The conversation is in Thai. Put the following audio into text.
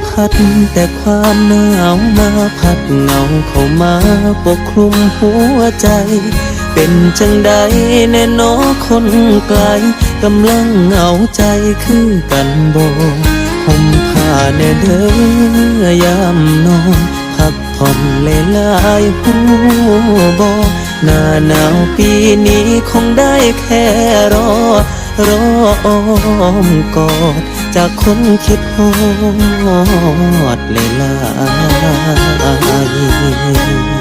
พัดแต่ความหนาวมาพัดเงาเข้ามาปกคลุมหัวใจเป็นจังใดแน่นอคนไกลกำลังเหงาใจคือกันบ่ห่มผ้าแน่เด้อยามนอนพักผ่อนหลายๆหูบ่หน้าหนาวปีนี้คงได้แค่รออ้อมกอดจากคนคิดฮอดหลายๆ